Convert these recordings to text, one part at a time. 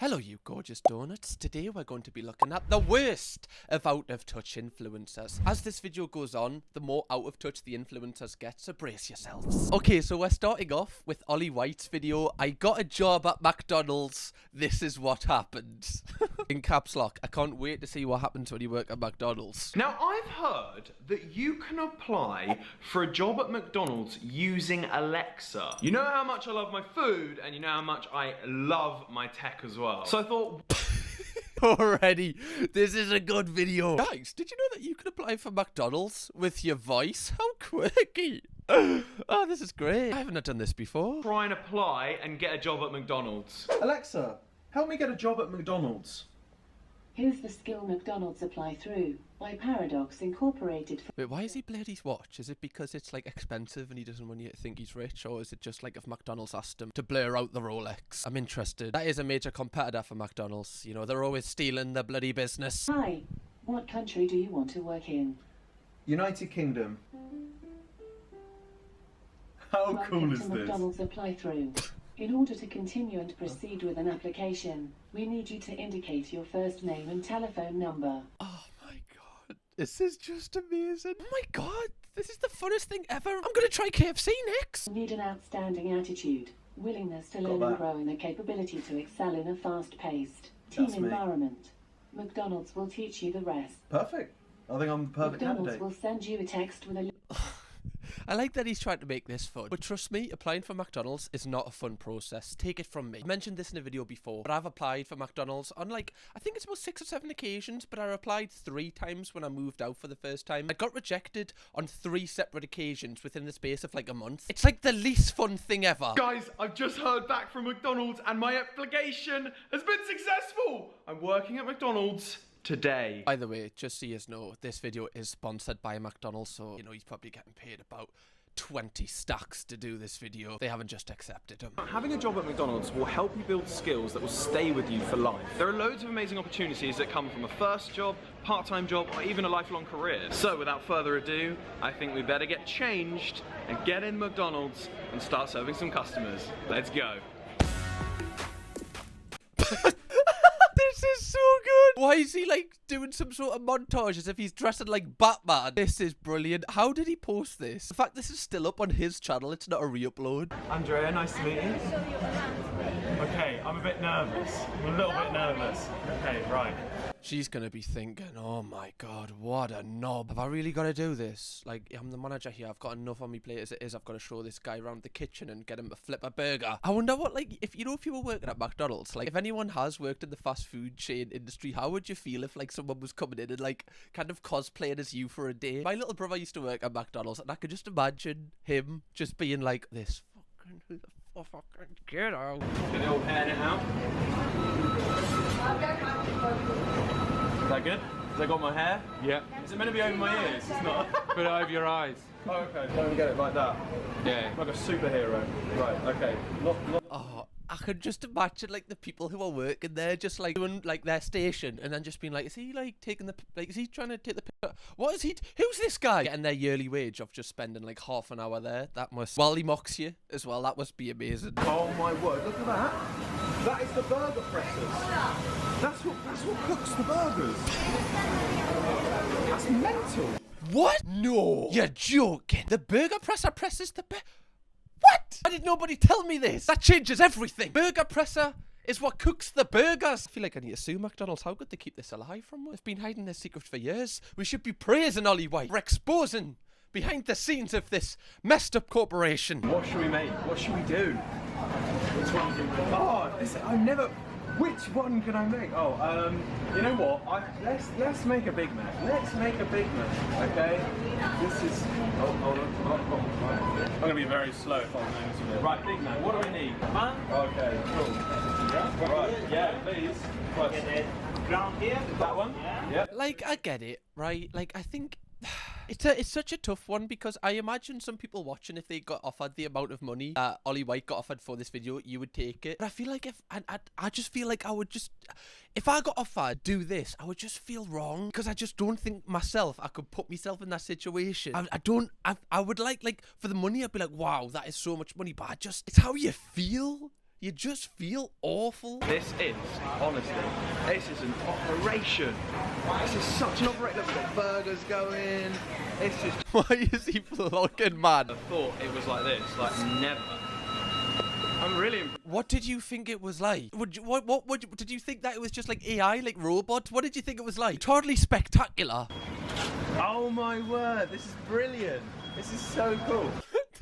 Hello you gorgeous donuts. Today we're going to be looking at the worst of out of touch influencers. As this video goes on, the more out of touch the influencers get, so brace yourselves. Okay, so we're starting off with Ollie White's video. I got a job at McDonald's. This is what happened. In caps lock. I can't wait to see what happens when you work at McDonald's. Now, I've heard that you can apply for a job at McDonald's using Alexa. You know how much I love my food, and you know how much I love my tech as well. So I thought... Already, this is a good video. Guys, did you know that you can apply for McDonald's with your voice? How quirky. Oh, this is great. I haven't done this before. Try and apply and get a job at McDonald's. Alexa, help me get a job at McDonald's. Here's the skill McDonald's apply through by Paradox Incorporated. Wait, why is he played his watch? Is it because it's like expensive and he doesn't want you to think he's rich, or is it just like if McDonald's asked him to blur out the Rolex? I'm interested. That is a major competitor for McDonald's. You know, they're always stealing the bloody business. Hi, what country do you want to work in? United Kingdom. How Welcome cool is to this? McDonald's apply through. In order to continue and proceed with an application, we need you to indicate your first name and telephone number. Oh my god. This is just amazing. Oh my god. This is the funnest thing ever. I'm gonna try KFC next. You need an outstanding attitude, willingness to learn that. and grow, and the capability to excel in a fast-paced team That's me. environment. McDonald's will teach you the rest. Perfect. I think I'm the perfect McDonald's candidate. will send you a text with a I like that he's trying to make this fun. But trust me, applying for McDonald's is not a fun process. Take it from me. I mentioned this in a video before, but I've applied for McDonald's on I think it's about 6 or 7 occasions, but I applied 3 times when I moved out for the first time. I got rejected on 3 separate occasions within the space of like a month. It's like the least fun thing ever. Guys, I've just heard back from McDonald's and my application has been successful. I'm working at McDonald's today. By the way, just so you know, this video is sponsored by McDonald's, so, you know, he's probably getting paid about 20 stacks to do this video. They haven't just accepted him. Having a job at McDonald's will help you build skills that will stay with you for life. There are loads of amazing opportunities that come from a first job, part-time job, or even a lifelong career. So without further ado, I think we better get changed and get in McDonald's and start serving some customers. Let's go. This is so good. Why is he like doing some sort of montage as if he's dressing like Batman? This is brilliant. How did he post this? In fact, this is still up on his channel. It's not a re-upload. Andrea, nice to meet you. Okay, I'm a bit nervous. I'm a little bit nervous. Okay, right. She's gonna be thinking, oh my god, what a knob. Have I really got to do this? Like, I'm the manager here. I've got enough on me plate as it is. I've got to show this guy around the kitchen and get him to flip a burger. I wonder what, like, if you were working at McDonald's, like, if anyone has worked in the fast food chain industry, how would you feel if, like, someone was coming in and, like, kind of cosplaying as you for a day? My little brother used to work at McDonald's, and I could just imagine him just being like, this fucking, who the fucking get out. Get the old pan out. Is that good? Has I got my hair? Yeah. Is it meant to be over my ears? It's not. Put it over your eyes. Oh, okay. Don't get it like that. Yeah. Like a superhero. Right, okay. Oh, I could just imagine like the people who are working there just like doing like their station and then just being like, is he like taking the, like, is he trying to take the picture? What is he, who's this guy? Getting their yearly wage of just spending like half an hour there. That must, while he mocks you as well, that must be amazing. Oh my word, look at that. That is the burger pressers. That's what cooks the burgers. That's mental. What? No. You're joking. The burger presser presses the What? Why did nobody tell me this? That changes everything. Burger presser is what cooks the burgers. I feel like I need to sue McDonald's. How could they keep this alive from us? They've been hiding their secret for years. We should be praising Ollie White for exposing behind the scenes of this messed up corporation. What should we make? What should we do? Which one do we make? Oh, listen, I never... Which one can I make? Oh, you know what? Let's make a Big Mac. Let's make a Big Mac, okay? This is... Oh, hold on. I'm going to be very slow if I'm honest with you. Right, Big Mac, what do we need? Okay, cool. Yeah? Right, yeah, please. Right. Ground here. That one? Yeah. Like, I get it, right? Like, I think it's such a tough one because I imagine some people watching, if they got offered the amount of money that Ollie White got offered for this video, you would take it. But I feel like I just feel like I would just, if I got offered do this, I would just feel wrong because I just don't think myself I could put myself in that situation. I would like for the money, I'd be like, wow, that is so much money, but it's how you feel. You just feel awful. This is, honestly, this is an operation. This is such an operation. Look, we've got burgers going. This is... Why is he vlogging, man? I thought it was like this, like never. I'm really impressed. What did you think it was like? Did you think that it was just like AI, like robots? What did you think it was like? Totally spectacular. Oh my word, this is brilliant. This is so cool.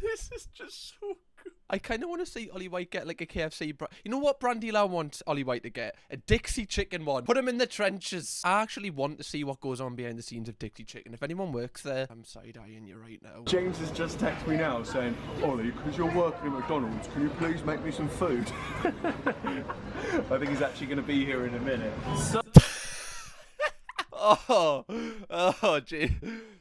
This is just so good. I kind of want to see Ollie White get like a KFC. You know what Brandy Lau wants Ollie White to get? A Dixie Chicken one. Put him in the trenches. I actually want to see what goes on behind the scenes of Dixie Chicken. If anyone works there, I'm side-eyeing you right now. James has just texted me now saying, Ollie, because you're working at McDonald's, can you please make me some food? I think he's actually going to be here in a minute. So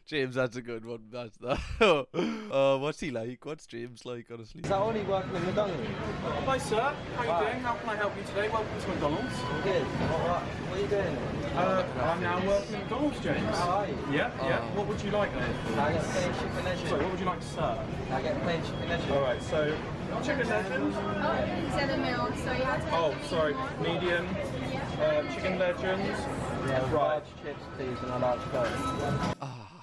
James, that's a good one. That's that. What's he like? What's James like, honestly? Is that Ollie working at McDonald's? Hi sir, how are you doing? How can I help you today? Welcome to McDonald's. Good. What are you doing? I'm now working at McDonald's, James. How are you? Yeah. What would you like then? Can I get plain chicken legend? Sorry, what would you like to serve? Can I get plain chicken legend? Alright, so chicken legend. Instead of meal, so you have to Oh, sorry, medium. Chicken legends. Yeah, Right. large chips, please, and a large coke.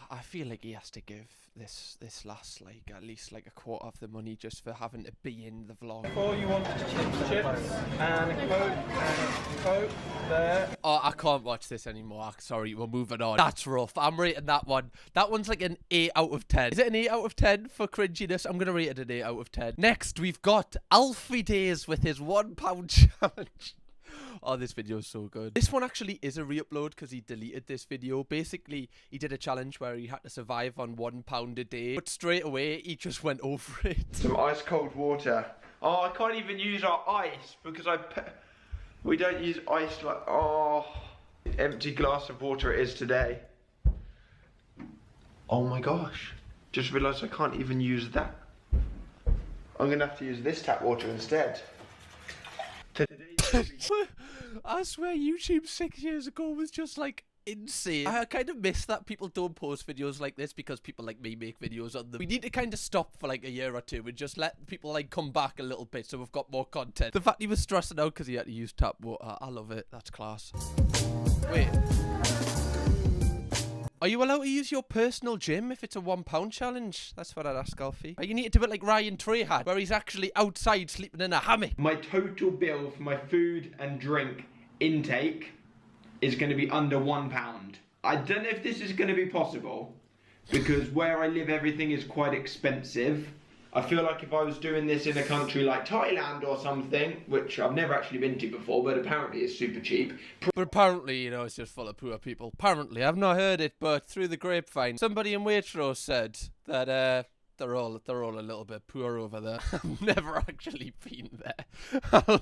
I feel like he has to give this last like at least like a quarter of the money just for having to be in the vlog. Or you want chips and a coke there. Oh, I can't watch this anymore. Sorry, we're moving on. That's rough. I'm rating that one. That one's like an 8 out of 10. Is it an 8 out of 10 for cringiness? I'm gonna rate it an 8 out of 10. Next, we've got Alfie Days with his £1 challenge. Oh, this video is so good. This one actually is a re-upload because he deleted this video. Basically, he did a challenge where he had to survive on £1 a day. But straight away, he just went over it. Some ice cold water. Oh, I can't even use our ice because we don't use ice like... Oh, empty glass of water it is today. Oh my gosh. Just realised I can't even use that. I'm going to have to use this tap water instead. I swear YouTube 6 years ago was just like insane. I kind of miss that people don't post videos like this because people like me make videos on them. We need to kind of stop for like a year or two and just let people like come back a little bit so we've got more content. The fact he was stressing out because he had to use tap water, I love it. That's class. Wait. Are you allowed to use your personal gym if it's a £1 challenge? That's what I'd ask Alfie. You need to do it like Ryan Trey had, where he's actually outside sleeping in a hammock. My total bill for my food and drink intake is going to be under £1. I don't know if this is going to be possible because where I live everything is quite expensive. I feel like if I was doing this in a country like Thailand or something, which I've never actually been to before, but apparently it's super cheap. But apparently, you know, it's just full of poor people. Apparently, I've not heard it, but through the grapevine, somebody in Waitrose said that they're all a little bit poor over there. I've never actually been there.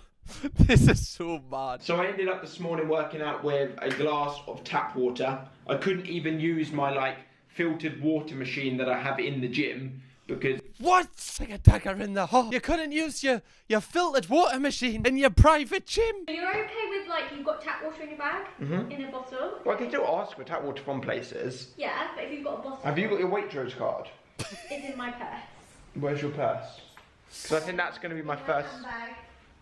This is so mad. So I ended up this morning working out with a glass of tap water. I couldn't even use my like filtered water machine that I have in the gym because... What? Like a dagger in the heart. You couldn't use your filtered water machine in your private gym. You're okay with, like, you've got tap water in your bag, in a bottle? Well, I can still ask for tap water from places. Yeah, but if you've got a bottle... Have you got your Waitrose card? It's in my purse. Where's your purse? Because I think that's going to be my first... Handbag.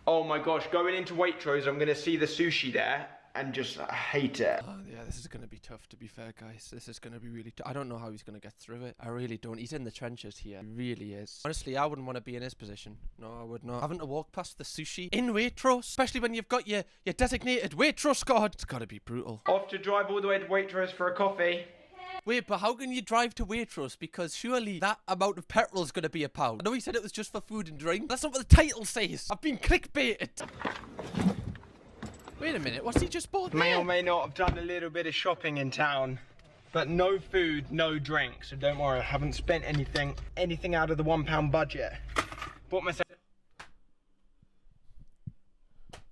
Oh my gosh, going into Waitrose, I'm going to see the sushi there and just hate it. Oh, yeah, this is going to be tough, to be fair, guys. This is going to be really tough. I don't know how he's going to get through it. I really don't. He's in the trenches here. He really is. Honestly, I wouldn't want to be in his position. No, I would not. Having to walk past the sushi in Waitrose, especially when you've got your designated Waitrose card. It's got to be brutal. Off to drive all the way to Waitrose for a coffee. Wait, but how can you drive to Waitrose? Because surely that amount of petrol is going to be £1. I know he said it was just for food and drink. That's not what the title says. I've been clickbaited. Wait a minute, what's he just bought there? May or may not have done a little bit of shopping in town, but no food, no drink. So don't worry, I haven't spent anything out of the £1 budget. Bought myself...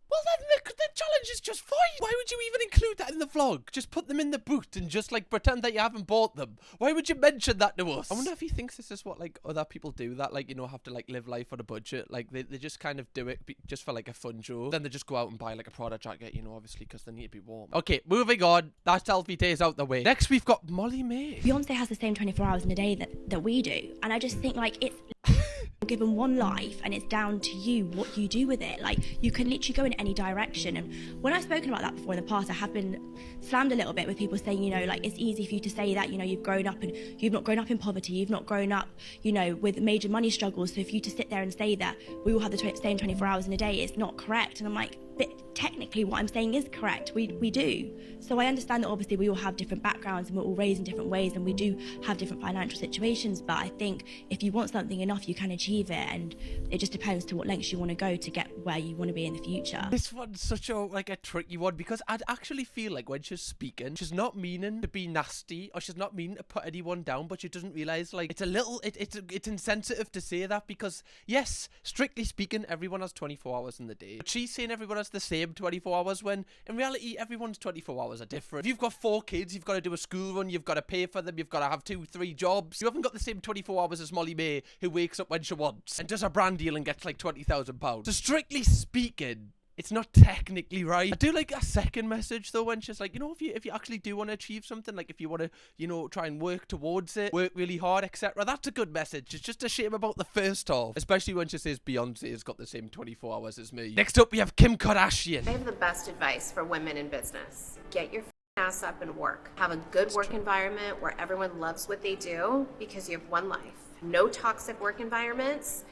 Well, then the challenge is just fine. Why would you even include that in the vlog? Just put them in the boot and just like pretend that you haven't bought them. Why would you mention that to us? I wonder if he thinks this is what like other people do, that like, you know, have to like live life on a budget. Like they just kind of do it just for like a fun joke. Then they just go out and buy like a Prada jacket, you know, obviously because they need to be warm. Okay, moving on. That's Alfie Days out the way. Next we've got Molly May. Beyonce has the same 24 hours in a day that we do, and I just think like it's given one life and it's down to you what you do with it. Like, you can literally go in any direction. And when I've spoken about that before in the past, I have been slammed a little bit with people saying, you know, like, it's easy for you to say that, you know, you've grown up and you've not grown up in poverty, you've not grown up, you know, with major money struggles. So for you to sit there and say that we all have the same 24 hours in a day, it's not correct. And I'm like, but technically what I'm saying is correct. We do. So I understand that obviously we all have different backgrounds and we're all raised in different ways and we do have different financial situations, but I think if you want something enough, you can achieve it, and it just depends to what lengths you want to go to get where you want to be in the future. This one's such a tricky one, because I'd actually feel like when she's speaking, she's not meaning to be nasty or she's not meaning to put anyone down, but she doesn't realise, like, it's insensitive to say that, because yes, strictly speaking, everyone has 24 hours in the day, but she's saying everyone has the same 24 hours when in reality everyone's 24 hours are different. If you've got 4 kids, you've got to do a school run, you've got to pay for them, you've got to have 2-3 jobs. You haven't got the same 24 hours as Molly May, who wakes up when she wants and does a brand deal and gets like £20,000. So strictly speaking, it's not technically right. I do like a second message though, when she's like, you know, if you actually do want to achieve something, like if you want to, you know, try and work towards it, work really hard, etc. That's a good message. It's just a shame about the first half, especially when she says Beyonce has got the same 24 hours as me. Next up, we have Kim Kardashian. I have the best advice for women in business. Get your ass up and work. Have a good work environment where everyone loves what they do, because you have one life. No toxic work environments,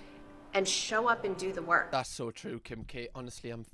and show up and do the work. That's so true, Kim K. Honestly, I'm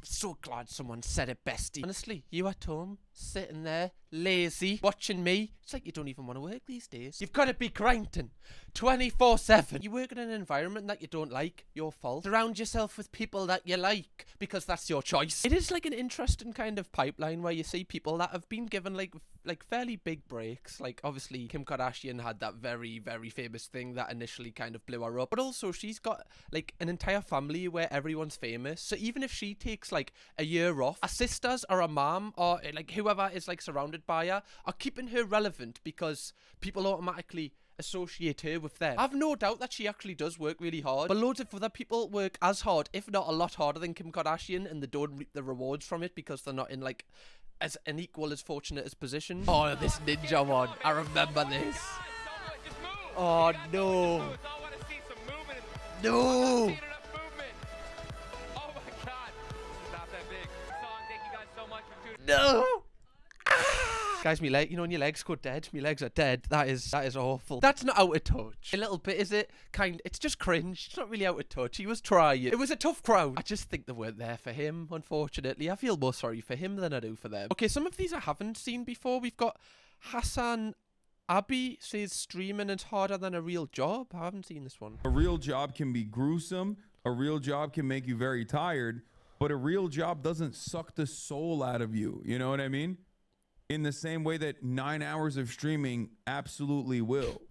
so glad someone said it, bestie. Honestly, you at home, sitting there, lazy, watching me, it's like you don't even want to work these days. You've got to be grinding 24/7. You work in an environment that you don't like, your fault. Surround yourself with people that you like, because that's your choice. It is like an interesting kind of pipeline where you see people that have been given like fairly big breaks. Like obviously Kim Kardashian had that very, very famous thing that initially kind of blew her up, but also she's got like an entire family where everyone's famous. So even if she takes like a year off, her sisters or her mom or like whoever is like surrounded by her are keeping her relevant, because people automatically associate her with them. I've no doubt that she actually does work really hard, but loads of other people work as hard, if not a lot harder than Kim Kardashian, and they don't reap the rewards from it because they're not in like as an equal as fortunate as position. Oh, this ninja one, I remember this. Oh no. No. No. Guys, me leg, you know when your legs go dead? My legs are dead. That is awful. That's not out of touch. A little bit, is it? It's just cringe. It's not really out of touch. He was trying. It was a tough crowd. I just think they weren't there for him, unfortunately. I feel more sorry for him than I do for them. Okay, some of these I haven't seen before. We've got Hassan Abi says streaming is harder than a real job. I haven't seen this one. A real job can be gruesome. A real job can make you very tired. But a real job doesn't suck the soul out of you. You know what I mean? In the same way that 9 hours of streaming absolutely will.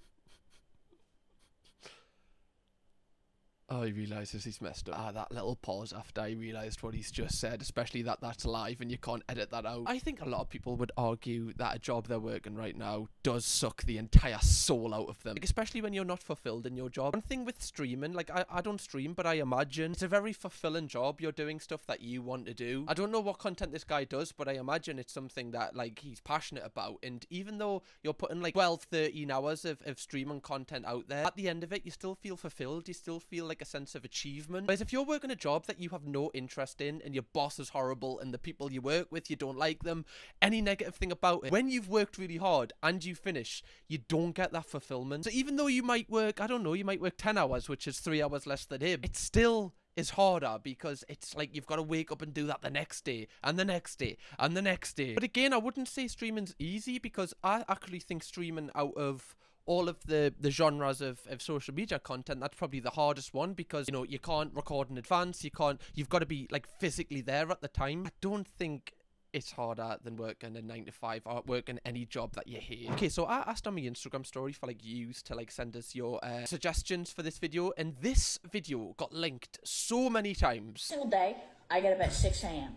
Oh, he realises he's messed up. That little pause after he realised what he's just said, especially that that's live and you can't edit that out. I think a lot of people would argue that a job they're working right now does suck the entire soul out of them. Like, especially when you're not fulfilled in your job. One thing with streaming, like I don't stream, but I imagine it's a very fulfilling job. You're doing stuff that you want to do. I don't know what content this guy does, but I imagine it's something that like he's passionate about. And even though you're putting like 12, 13 hours of streaming content out there, at the end of it, you still feel fulfilled. You still feel like a sense of achievement. Whereas if you're working a job that you have no interest in and your boss is horrible and the people you work with, you don't like them, any negative thing about it, when you've worked really hard and you finish, you don't get that fulfillment. So even though you might work, I don't know, you might work 10 hours, which is 3 hours less than him, it still is harder, because it's like you've got to wake up and do that the next day and the next day and the next day. But again, I wouldn't say streaming's easy, because I actually think streaming out of all of the genres of social media content, that's probably the hardest one, because you know you can't record in advance, you've got to be like physically there at the time. I don't think it's harder than working a 9 to 5 or working any job that you hate. Okay, so I asked on my Instagram story for like yous to like send us your suggestions for this video, and this video got linked so many times. Single day, I get up at 6 a.m.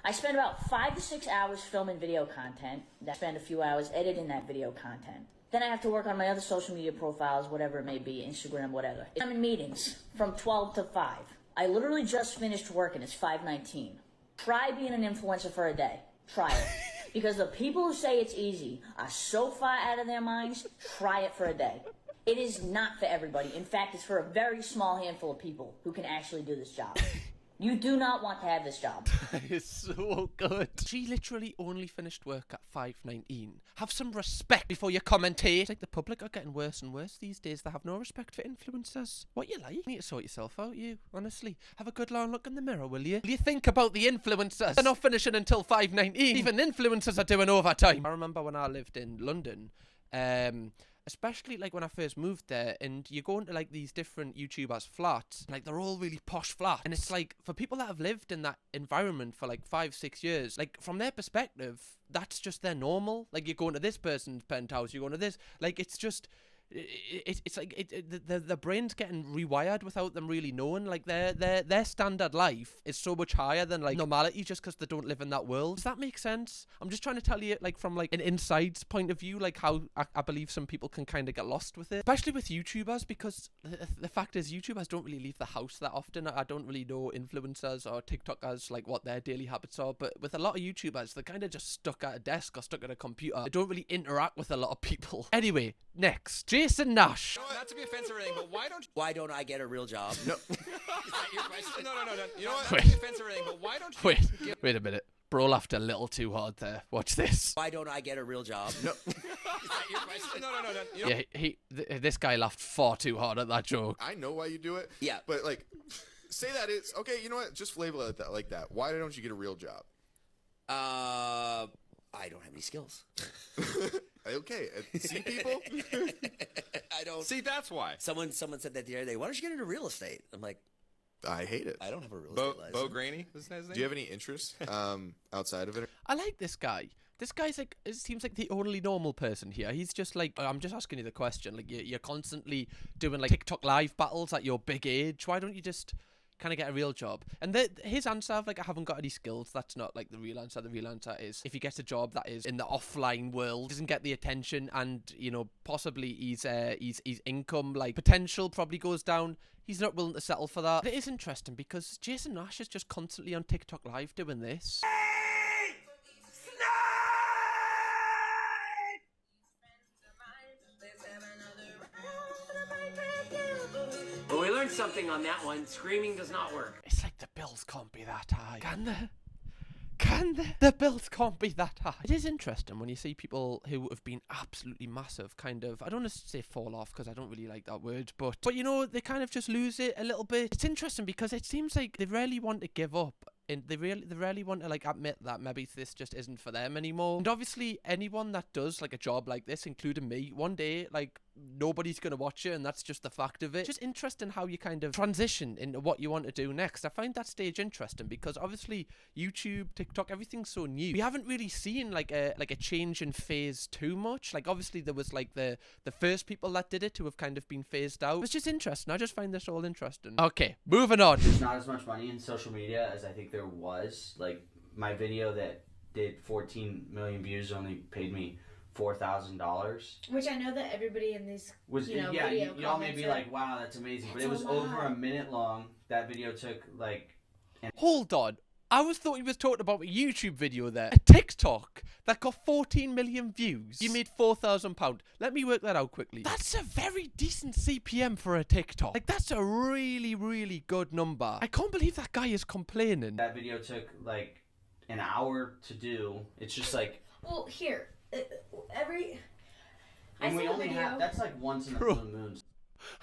I spend about 5 to 6 hours filming video content. I spend a few hours editing that video content. Then I have to work on my other social media profiles, whatever it may be, Instagram, whatever. I'm in meetings from 12 to 5. I literally just finished work and it's 5:19. Try being an influencer for a day. Try it. Because the people who say it's easy are so far out of their minds, try it for a day. It is not for everybody. In fact, it's for a very small handful of people who can actually do this job. You do not want to have this job. It's so good. She literally only finished work at 5:19. Have some respect before you commentate. It's like the public are getting worse and worse these days. They have no respect for influencers. What you like? You need to sort yourself out, you. Honestly. Have a good long look in the mirror, will you? Will you think about the influencers? They're not finishing until 5:19. Even influencers are doing overtime. I remember when I lived in London, especially like when I first moved there, and you go into like these different YouTubers' flats, like they're all really posh flats, and it's like for people that have lived in that environment for like 5-6 years, like from their perspective, that's just their normal. Like you're going to this person's penthouse, you're going to this, like it's just. It's like the brain's getting rewired without them really knowing. Like their standard life is so much higher than like normality just because they don't live in that world. Does that make sense? I'm just trying to tell you like from like an inside's point of view, like how I believe some people can kind of get lost with it, especially with YouTubers, because the fact is YouTubers don't really leave the house that often. I don't really know influencers or TikTokers like what their daily habits are, but with a lot of YouTubers, they're kind of just stuck at a desk or stuck at a computer. They don't really interact with a lot of people. Anyway, next. Jason Nash. Not to be offensive or anything, but why don't I get a real job? No. Is that your question? No. You know what? Not to be offensive or anything, but why don't you Wait a minute. Bro laughed a little too hard there. Watch this. Why don't I get a real job? No. Is that your question? No. You know Yeah, this guy laughed far too hard at that joke. I know why you do it. Yeah. But like, say that it's okay. You know what? Just label it like that. Why don't you get a real job? I don't have any skills. Okay, see people? I don't. See, that's why. Someone said that the other day. Why don't you get into real estate? I'm like, I hate it. I don't have a real estate license. Bo Graney was his name? Do you have any interests outside of it? I like this guy. This guy's like, it seems like the only normal person here. He's just like, I'm just asking you the question. Like, you're constantly doing like TikTok live battles at your big age. Why don't you just kind of get a real job? And his answer of like, I haven't got any skills, that's not like the real answer. The real answer is if he gets a job that is in the offline world, doesn't get the attention, and you know possibly his income like potential probably goes down, he's not willing to settle for that. But it is interesting because Jason Nash is just constantly on TikTok live doing this. Well, we learned something on that one. Screaming does not work. It's like the bills can't be that high. Can they? Can they? The bills can't be that high. It is interesting when you see people who have been absolutely massive kind of, I don't want to say fall off because I don't really like that word, but you know, they kind of just lose it a little bit. It's interesting because it seems like they rarely want to give up. And they rarely want to like admit that maybe this just isn't for them anymore. And obviously anyone that does like a job like this, including me, one day like nobody's gonna watch it, and that's just the fact of it. Just interesting how you kind of transition into what you want to do next. I find that stage interesting because obviously YouTube, TikTok, everything's so new. We haven't really seen like a change in phase too much. Like obviously there was like the first people that did it who have kind of been phased out. It's just interesting. I just find this all interesting. Okay, moving on. There's not as much money in social media as I think there was. Like my video that did 14 million views only paid me $4,000. Which I know that everybody in these video y'all may be like, wow, that's amazing, but it was over a minute long. That video took like. Hold on. I thought he was talking about a YouTube video there. A TikTok that got 14 million views. You made £4,000. Let me work that out quickly. That's a very decent CPM for a TikTok. Like, that's a really, really good number. I can't believe that guy is complaining. That video took like an hour to do. It's just like. Well, here. And we only have. That's like once in a blue moon.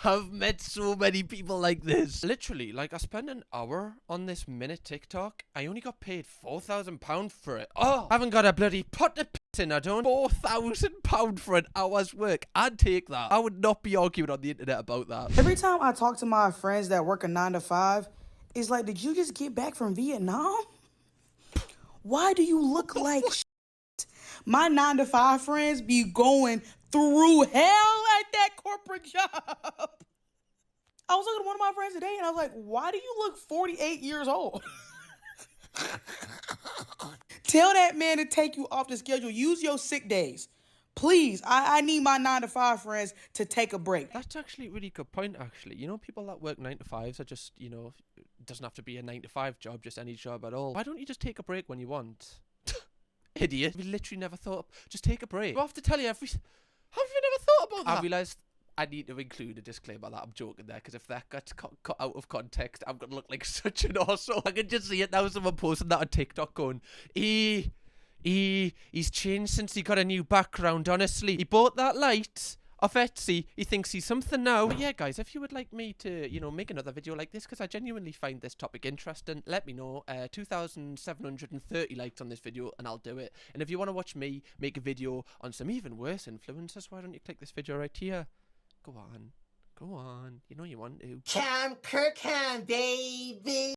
I've met so many people like this. Literally, like I spent an hour on this minute TikTok. I only got paid £4,000 for it. Oh, I haven't got a bloody pot to piss in, I don't. £4,000 for an hour's work. I'd take that. I would not be arguing on the internet about that. Every time I talk to my friends that work a 9 to 5, it's like, did you just get back from Vietnam? Why do you look like shit? My 9 to 5 friends be going through hell at that corporate job. I was talking to one of my friends today and I was like, why do you look 48 years old? Tell that man to take you off the schedule. Use your sick days. Please, I need my 9 to 5 friends to take a break. That's actually a really good point, actually. You know, people that work 9 to 5s are just, you know, it doesn't have to be a 9 to 5 job, just any job at all. Why don't you just take a break when you want? Idiot. We literally never thought, just take a break. I have to tell you, have you never thought about that? I realised I need to include a disclaimer that I'm joking there, because if that gets cut out of context, I'm going to look like such an arsehole. I can just see it now, someone posting that on TikTok going, he's changed since he got a new background, honestly. He bought that light off Etsy. He thinks he's something now. But yeah, guys, if you would like me to, you know, make another video like this, because I genuinely find this topic interesting, let me know. 2,730 likes on this video, and I'll do it. And if you want to watch me make a video on some even worse influencers, why don't you click this video right here? Go on. You know you want to. Kirkham, baby.